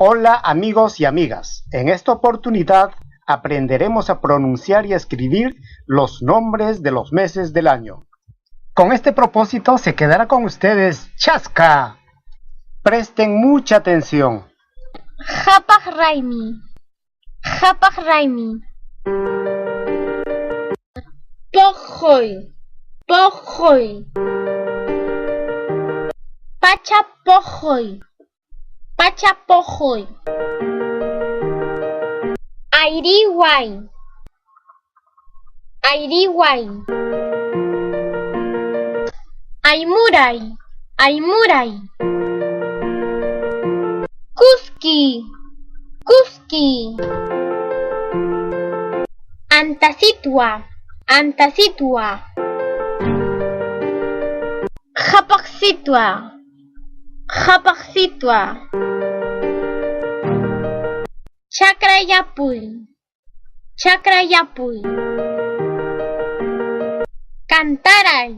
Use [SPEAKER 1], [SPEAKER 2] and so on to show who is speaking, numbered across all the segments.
[SPEAKER 1] Hola amigos y amigas, en esta oportunidad aprenderemos a pronunciar y a escribir los nombres de los meses del año. Con este propósito se quedará con ustedes Chaska. Presten mucha atención.
[SPEAKER 2] Hapaq Raimi Poqoy Pacha Poqoy Ayriway Aymuray Kuski Antasitwa Hapaqsitwa Chakrayapuy Kantaray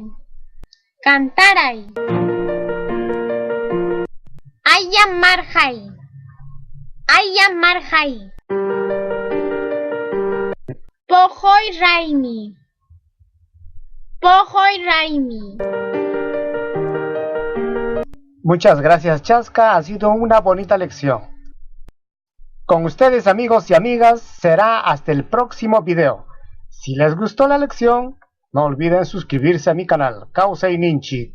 [SPEAKER 2] Ayamarjay Poqoy Raimi.
[SPEAKER 1] Muchas gracias Chaska, ha sido una bonita lección. Con ustedes amigos y amigas será hasta el próximo video. Si les gustó la lección, no olviden suscribirse a mi canal, Kausei Ninchi.